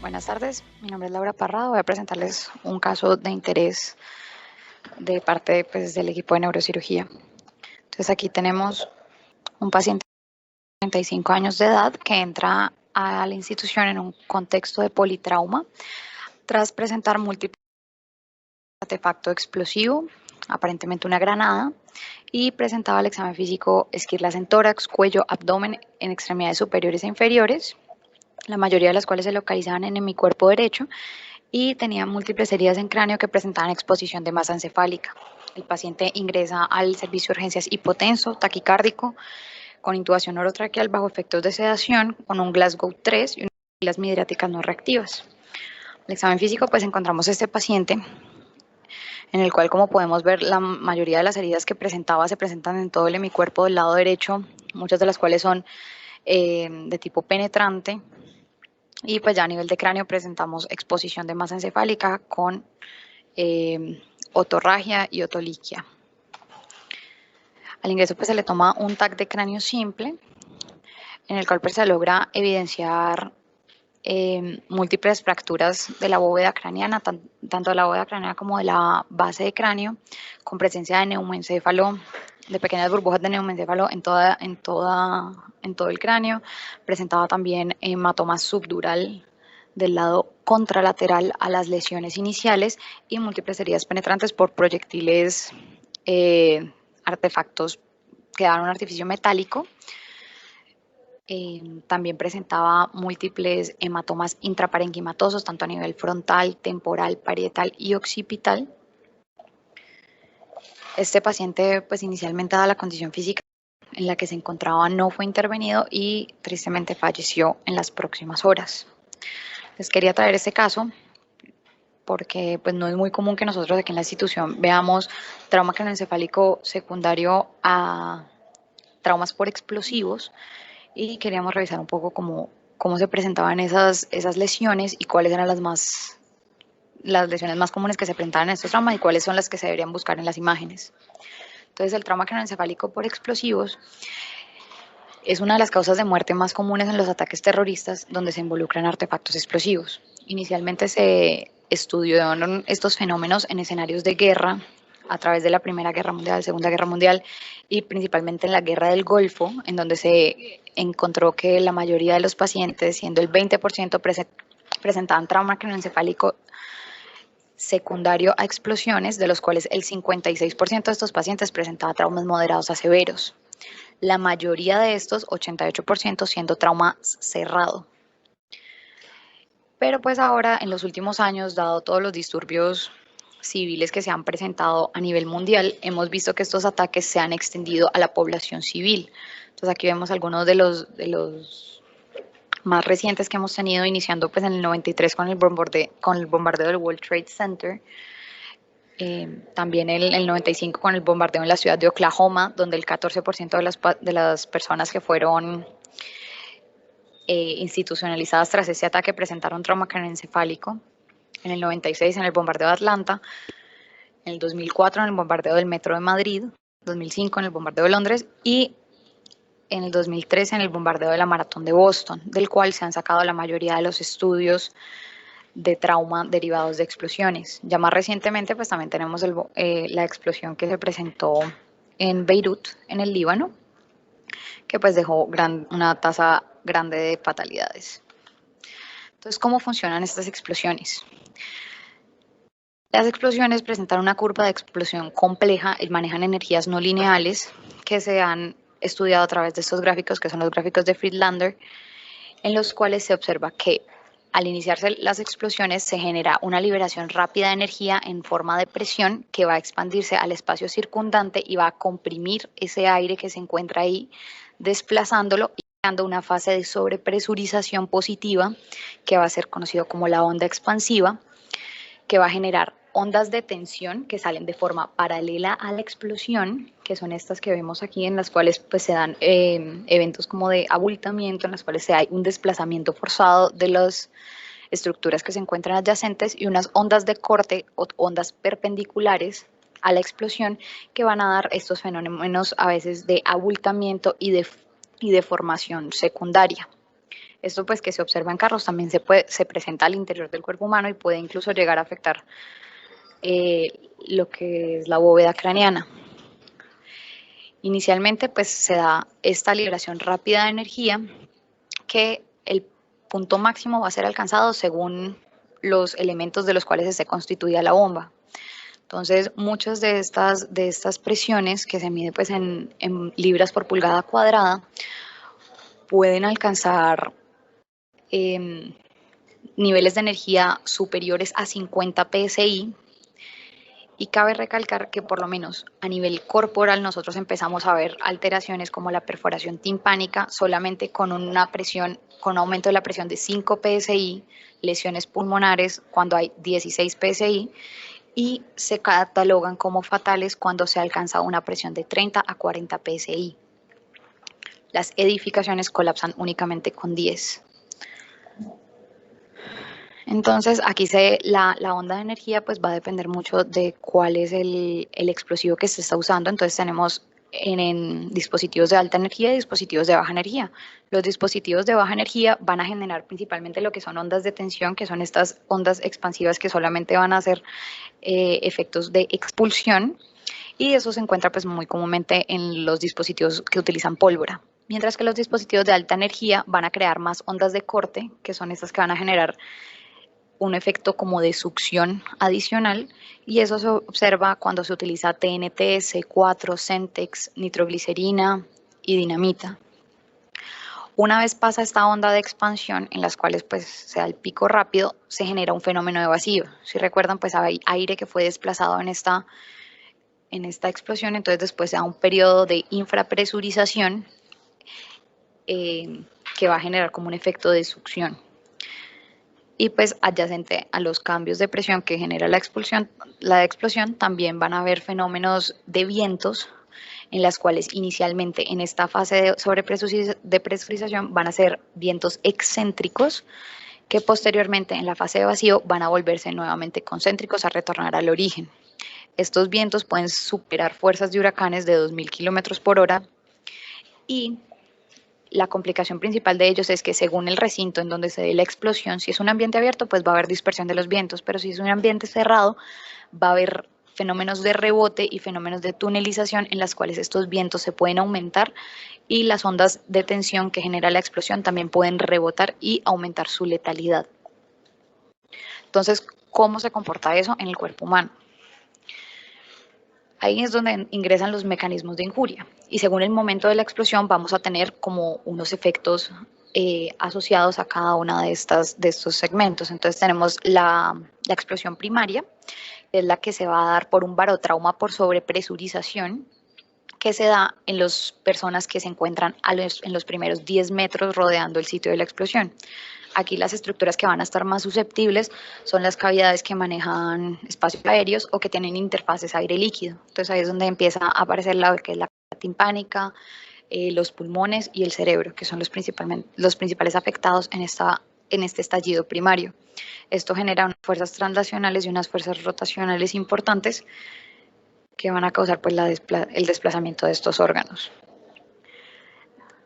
Buenas tardes, mi nombre es Laura Parrado. Voy a presentarles un caso de interés de parte del equipo de neurocirugía. Entonces aquí tenemos un paciente de 35 años de edad que entra a la institución en un contexto de politrauma tras presentar múltiples artefacto explosivo, aparentemente una granada, y presentaba el examen físico esquirlas en tórax, cuello, abdomen, en extremidades superiores e inferiores, la mayoría de las cuales se localizaban en mi cuerpo derecho, y tenía múltiples heridas en cráneo que presentaban exposición de masa encefálica. El paciente ingresa al servicio de urgencias hipotenso, taquicárdico, con intubación orotraqueal bajo efectos de sedación, con un Glasgow 3 y unas pilas midriáticas no reactivas. En el examen físico encontramos este paciente en el cual, como podemos ver, la mayoría de las heridas que presentaba se presentan en todo el hemicuerpo del lado derecho, muchas de las cuales son de tipo penetrante. Y ya a nivel de cráneo presentamos exposición de masa encefálica con otorragia y otoliquia. Al ingreso se le toma un TAC de cráneo simple, en el cual se logra evidenciar múltiples fracturas de la bóveda craneana, tanto de la bóveda craneana como de la base de cráneo, con presencia de neumoencéfalo, de pequeñas burbujas de neumoencéfalo en todo el cráneo. Presentaba también hematoma subdural del lado contralateral a las lesiones iniciales y múltiples heridas penetrantes por proyectiles, artefactos que daban un artificio metálico. También presentaba múltiples hematomas intraparenquimatosos, tanto a nivel frontal, temporal, parietal y occipital. Este paciente, inicialmente, dada la condición física en la que se encontraba, no fue intervenido y tristemente falleció en las próximas horas. Les quería traer este caso porque no es muy común que nosotros aquí en la institución veamos trauma craneoencefálico secundario a traumas por explosivos, y queríamos revisar un poco cómo se presentaban esas lesiones y cuáles eran las lesiones más comunes que se presentaban en estos traumas y cuáles son las que se deberían buscar en las imágenes. Entonces, el trauma craneoencefálico por explosivos es una de las causas de muerte más comunes en los ataques terroristas donde se involucran artefactos explosivos. Inicialmente se estudiaron estos fenómenos en escenarios de guerra a través de la Primera Guerra Mundial, Segunda Guerra Mundial y principalmente en la Guerra del Golfo, en donde se encontró que la mayoría de los pacientes, siendo el 20%, presentaban trauma craneoencefálico secundario a explosiones, de los cuales el 56% de estos pacientes presentaba traumas moderados a severos. La mayoría de estos, 88%, siendo trauma cerrado. Pero ahora, en los últimos años, dado todos los disturbios civiles que se han presentado a nivel mundial, hemos visto que estos ataques se han extendido a la población civil. Entonces aquí vemos algunos de los más recientes que hemos tenido, iniciando en el 93 con el bombardeo del World Trade Center. También el 95 con el bombardeo en la ciudad de Oklahoma, donde el 14% de las personas que fueron institucionalizadas tras ese ataque presentaron trauma craneoencefálico. En el 96 en el bombardeo de Atlanta, en el 2004 en el bombardeo del metro de Madrid, 2005 en el bombardeo de Londres y en el 2013 en el bombardeo de la maratón de Boston, del cual se han sacado la mayoría de los estudios de trauma derivados de explosiones. Ya más recientemente también tenemos la explosión que se presentó en Beirut, en el Líbano, que dejó una tasa grande de fatalidades. Entonces, ¿cómo funcionan estas explosiones? Las explosiones presentan una curva de explosión compleja y manejan energías no lineales que se han estudiado a través de estos gráficos, que son los gráficos de Friedlander, en los cuales se observa que al iniciarse las explosiones se genera una liberación rápida de energía en forma de presión que va a expandirse al espacio circundante y va a comprimir ese aire que se encuentra ahí, desplazándolo y creando una fase de sobrepresurización positiva que va a ser conocido como la onda expansiva, que va a generar ondas de tensión que salen de forma paralela a la explosión, que son estas que vemos aquí, en las cuales se dan eventos como de abultamiento, en las cuales hay un desplazamiento forzado de las estructuras que se encuentran adyacentes, y unas ondas de corte o ondas perpendiculares a la explosión que van a dar estos fenómenos a veces de abultamiento y de formación secundaria. Esto pues que se observa en carros también se presenta al interior del cuerpo humano y puede incluso llegar a afectar lo que es la bóveda craneana. Inicialmente pues se da esta liberación rápida de energía que el punto máximo va a ser alcanzado según los elementos de los cuales esté constituida la bomba. Entonces, muchas de estas presiones que se mide pues en libras por pulgada cuadrada pueden alcanzar niveles de energía superiores a 50 psi. Y cabe recalcar que por lo menos a nivel corporal nosotros empezamos a ver alteraciones como la perforación timpánica solamente con una presión, con un aumento de la presión de 5 psi, lesiones pulmonares cuando hay 16 psi y se catalogan como fatales cuando se alcanza una presión de 30 a 40 psi. Las edificaciones colapsan únicamente con 10. Entonces, aquí la onda de energía pues va a depender mucho de cuál es el explosivo que se está usando. Entonces tenemos en dispositivos de alta energía y dispositivos de baja energía. Los dispositivos de baja energía van a generar principalmente lo que son ondas de tensión, que son estas ondas expansivas que solamente van a hacer efectos de expulsión, y eso se encuentra pues muy comúnmente en los dispositivos que utilizan pólvora. Mientras que los dispositivos de alta energía van a crear más ondas de corte, que son estas que van a generar un efecto como de succión adicional, y eso se observa cuando se utiliza TNT, C4, Centex, nitroglicerina y dinamita. Una vez pasa esta onda de expansión, en las cuales pues se da el pico rápido, se genera un fenómeno de vacío. Si recuerdan, pues hay aire que fue desplazado en esta explosión, entonces después se da un periodo de infrapresurización que va a generar como un efecto de succión. Y pues adyacente a los cambios de presión que genera la explosión, también van a haber fenómenos de vientos en las cuales inicialmente en esta fase de presurización van a ser vientos excéntricos que posteriormente en la fase de vacío van a volverse nuevamente concéntricos a retornar al origen. Estos vientos pueden superar fuerzas de huracanes de 2.000 kilómetros por hora y la complicación principal de ellos es que según el recinto en donde se dé la explosión, si es un ambiente abierto, pues va a haber dispersión de los vientos, pero si es un ambiente cerrado, va a haber fenómenos de rebote y fenómenos de tunelización en las cuales estos vientos se pueden aumentar y las ondas de tensión que genera la explosión también pueden rebotar y aumentar su letalidad. Entonces, ¿cómo se comporta eso en el cuerpo humano? Ahí es donde ingresan los mecanismos de injuria y según el momento de la explosión vamos a tener como unos efectos asociados a cada una de estos segmentos. Entonces tenemos la explosión primaria, que es la que se va a dar por un barotrauma por sobrepresurización, que se da en las personas que se encuentran en los primeros 10 metros rodeando el sitio de la explosión. Aquí las estructuras que van a estar más susceptibles son las cavidades que manejan espacios aéreos o que tienen interfaces aire-líquido. Entonces ahí es donde empieza a aparecer que es la timpánica, los pulmones y el cerebro, que son los principales afectados en este estallido primario. Esto genera unas fuerzas translacionales y unas fuerzas rotacionales importantes que van a causar pues, el desplazamiento de estos órganos.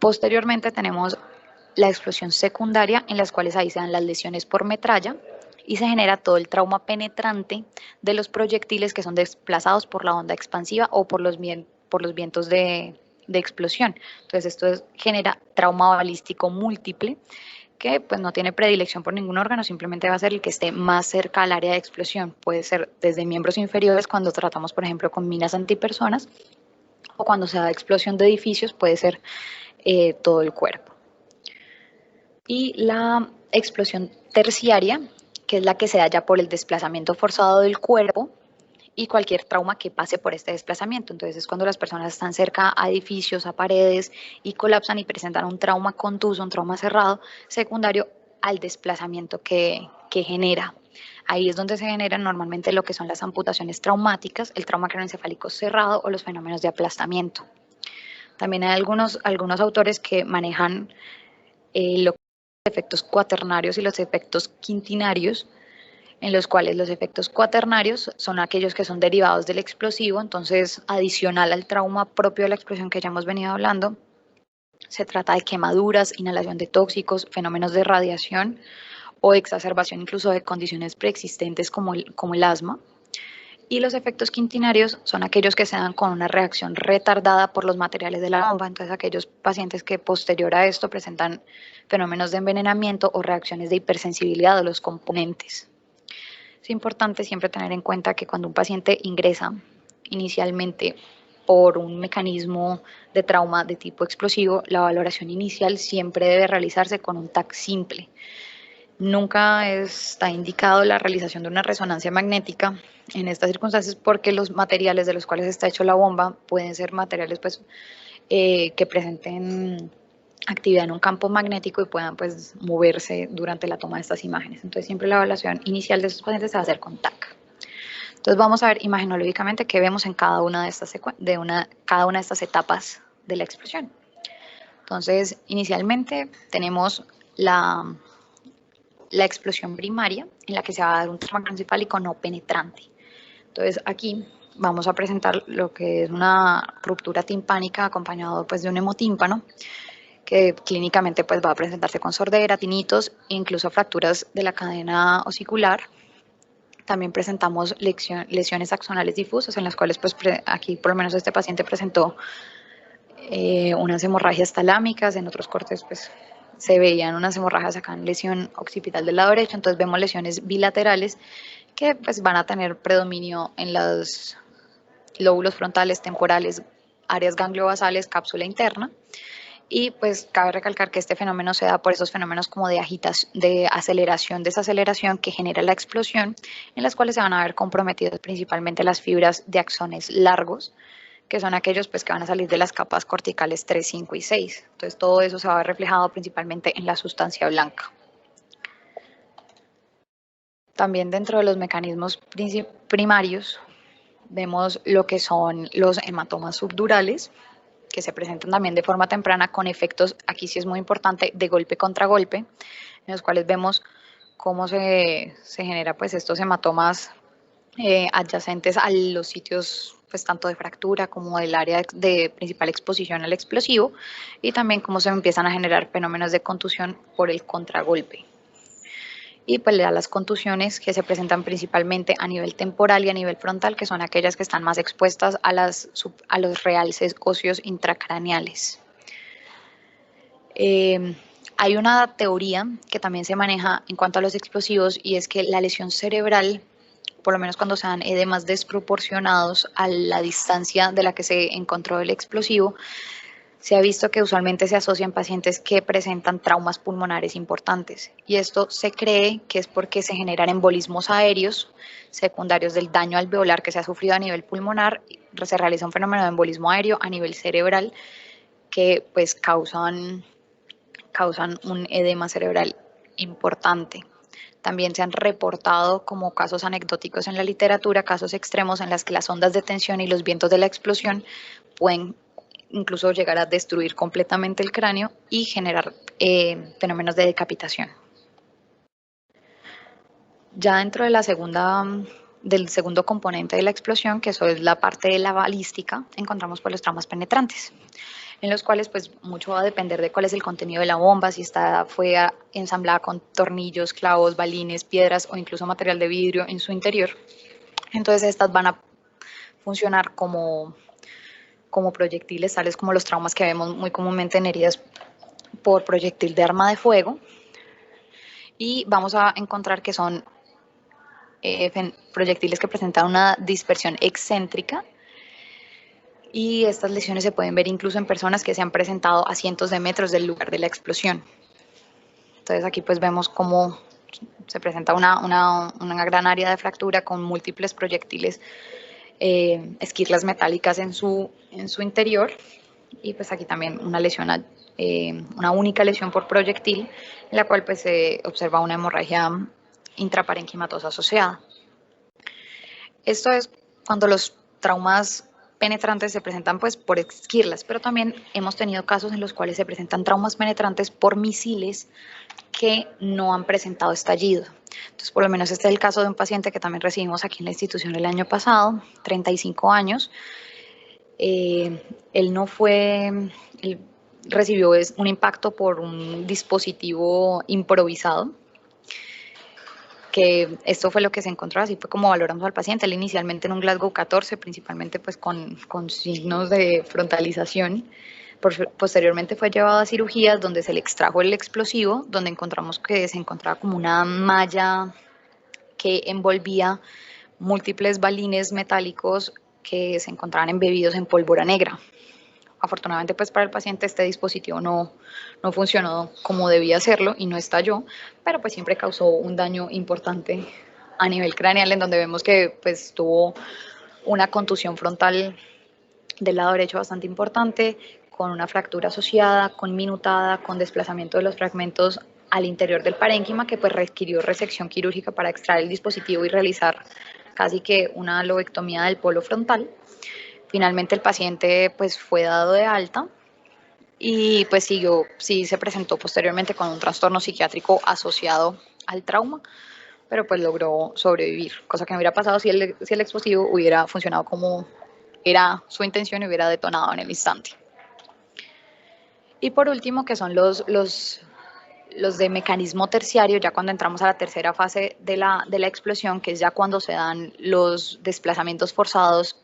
Posteriormente tenemos la explosión secundaria, en las cuales ahí se dan las lesiones por metralla y se genera todo el trauma penetrante de los proyectiles que son desplazados por la onda expansiva o por los vientos de explosión. Entonces esto genera trauma balístico múltiple que pues no tiene predilección por ningún órgano, simplemente va a ser el que esté más cerca al área de explosión. Puede ser desde miembros inferiores cuando tratamos, por ejemplo, con minas antipersonas, o cuando se da explosión de edificios puede ser todo el cuerpo. Y la explosión terciaria, que es la que se da ya por el desplazamiento forzado del cuerpo y cualquier trauma que pase por este desplazamiento. Entonces es cuando las personas están cerca a edificios, a paredes y colapsan y presentan un trauma contuso, un trauma cerrado, secundario al desplazamiento que genera. Ahí es donde se generan normalmente lo que son las amputaciones traumáticas, el trauma craneoencefálico cerrado o los fenómenos de aplastamiento. También hay algunos autores que manejan los efectos cuaternarios y los efectos quintinarios, en los cuales los efectos cuaternarios son aquellos que son derivados del explosivo, entonces adicional al trauma propio de la explosión que ya hemos venido hablando, Se trata de quemaduras, inhalación de tóxicos, fenómenos de radiación o exacerbación incluso de condiciones preexistentes como el asma. Y los efectos quintinarios son aquellos que se dan con una reacción retardada por los materiales de la bomba. Entonces, aquellos pacientes que posterior a esto presentan fenómenos de envenenamiento o reacciones de hipersensibilidad de los componentes. Es importante siempre tener en cuenta que cuando un paciente ingresa inicialmente por un mecanismo de trauma de tipo explosivo, la valoración inicial siempre debe realizarse con un TAC simple. Nunca está indicado la realización de una resonancia magnética en estas circunstancias porque los materiales de los cuales está hecho la bomba pueden ser materiales que presenten actividad en un campo magnético y puedan moverse durante la toma de estas imágenes. Entonces siempre la evaluación inicial de estos pacientes se va a hacer con TAC. Entonces vamos a ver imagenológicamente qué vemos en cada una de estas etapas de la explosión. Entonces inicialmente tenemos la explosión primaria en la que se va a dar un trauma craneoencefálico no penetrante. Entonces aquí vamos a presentar lo que es una ruptura timpánica acompañado de un hemotímpano que clínicamente va a presentarse con sordera, tinitos e incluso fracturas de la cadena osicular. También presentamos lesiones axonales difusas en las cuales aquí por lo menos este paciente presentó unas hemorragias talámicas, en otros cortes se veían unas hemorragias acá en lesión occipital del lado derecho, entonces vemos lesiones bilaterales que van a tener predominio en los lóbulos frontales, temporales, áreas gangliobasales, cápsula interna. Y cabe recalcar que este fenómeno se da por esos fenómenos como de aceleración, desaceleración que genera la explosión, en las cuales se van a ver comprometidas principalmente las fibras de axones largos, que son aquellos que van a salir de las capas corticales 3, 5 y 6. Entonces todo eso se va a ver reflejado principalmente en la sustancia blanca. También dentro de los mecanismos primarios vemos lo que son los hematomas subdurales, que se presentan también de forma temprana con efectos, aquí sí es muy importante, de golpe contra golpe, en los cuales vemos cómo se genera estos hematomas adyacentes a los sitios tanto de fractura como del área de principal exposición al explosivo, y también cómo se empiezan a generar fenómenos de contusión por el contragolpe. Y le da las contusiones que se presentan principalmente a nivel temporal y a nivel frontal, que son aquellas que están más expuestas a los realces óseos intracraneales. Hay una teoría que también se maneja en cuanto a los explosivos, y es que la lesión cerebral, por lo menos cuando se dan edemas desproporcionados a la distancia de la que se encontró el explosivo, se ha visto que usualmente se asocia en pacientes que presentan traumas pulmonares importantes, y esto se cree que es porque se generan embolismos aéreos secundarios del daño alveolar que se ha sufrido a nivel pulmonar. Se realiza un fenómeno de embolismo aéreo a nivel cerebral que causan un edema cerebral importante. También se han reportado como casos anecdóticos en la literatura, casos extremos en los que las ondas de tensión y los vientos de la explosión pueden incluso llegar a destruir completamente el cráneo y generar fenómenos de decapitación. Ya dentro de del segundo componente de la explosión, que eso es la parte de la balística, encontramos los traumas penetrantes, en los cuales mucho va a depender de cuál es el contenido de la bomba, si fue ensamblada con tornillos, clavos, balines, piedras o incluso material de vidrio en su interior. Entonces estas van a funcionar como proyectiles, tales como los traumas que vemos muy comúnmente en heridas por proyectil de arma de fuego, y vamos a encontrar que son proyectiles que presentan una dispersión excéntrica, y estas lesiones se pueden ver incluso en personas que se han presentado a cientos de metros del lugar de la explosión. Entonces aquí vemos cómo se presenta una gran área de fractura con múltiples proyectiles, esquirlas metálicas en su interior, y aquí también una única lesión por proyectil, en la cual se observa una hemorragia intraparenquimatosa asociada. Esto es cuando los traumas penetrantes se presentan por esquirlas, pero también hemos tenido casos en los cuales se presentan traumas penetrantes por misiles que no han presentado estallido. Entonces, por lo menos este es el caso de un paciente que también recibimos aquí en la institución el año pasado, 35 años. Él recibió un impacto por un dispositivo improvisado, que esto fue lo que se encontró, así fue como valoramos al paciente. Él inicialmente en un Glasgow 14, principalmente pues con signos de frontalización. Posteriormente fue llevado a cirugías donde se le extrajo el explosivo, donde encontramos que se encontraba como una malla que envolvía múltiples balines metálicos que se encontraban embebidos en pólvora negra. Afortunadamente pues para el paciente este dispositivo no funcionó como debía hacerlo y no estalló, pero pues siempre causó un daño importante a nivel craneal, en donde vemos que pues tuvo una contusión frontal del lado derecho bastante importante, con una fractura asociada, con minutada, con desplazamiento de los fragmentos al interior del parénquima, que pues requirió resección quirúrgica para extraer el dispositivo y realizar casi que una lobectomía del polo frontal. Finalmente el paciente pues fue dado de alta y pues sí se presentó posteriormente con un trastorno psiquiátrico asociado al trauma, pero pues logró sobrevivir, cosa que no hubiera pasado si el explosivo hubiera funcionado como era su intención y hubiera detonado en el instante. Y por último, que son los de mecanismo terciario, ya cuando entramos a la tercera fase de la explosión, que es ya cuando se dan los desplazamientos forzados.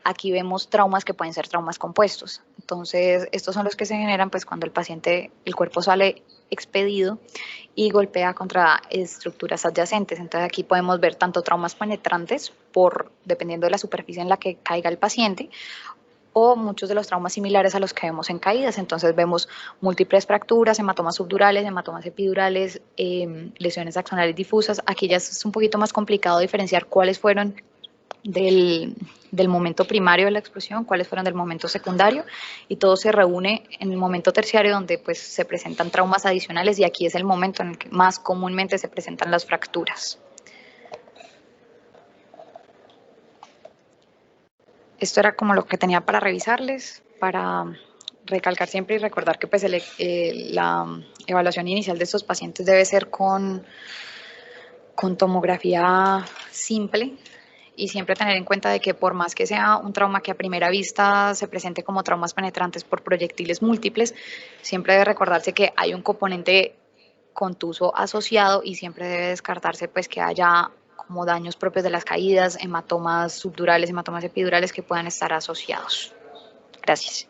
Aquí vemos traumas que pueden ser traumas compuestos. Entonces, estos son los que se generan pues cuando el cuerpo sale expedido y golpea contra estructuras adyacentes. Entonces, aquí podemos ver tanto traumas penetrantes, dependiendo de la superficie en la que caiga el paciente, o muchos de los traumas similares a los que vemos en caídas. Entonces vemos múltiples fracturas, hematomas subdurales, hematomas epidurales, lesiones axonales difusas. Aquí ya es un poquito más complicado diferenciar cuáles fueron del momento primario de la explosión, cuáles fueron del momento secundario, y todo se reúne en el momento terciario, donde pues se presentan traumas adicionales, y aquí es el momento en el que más comúnmente se presentan las fracturas. Esto era como lo que tenía para revisarles, para recalcar siempre y recordar que pues la evaluación inicial de estos pacientes debe ser con tomografía simple, y siempre tener en cuenta de que por más que sea un trauma que a primera vista se presente como traumas penetrantes por proyectiles múltiples, siempre debe recordarse que hay un componente contuso asociado, y siempre debe descartarse pues que haya como daños propios de las caídas, hematomas subdurales, hematomas epidurales que puedan estar asociados. Gracias.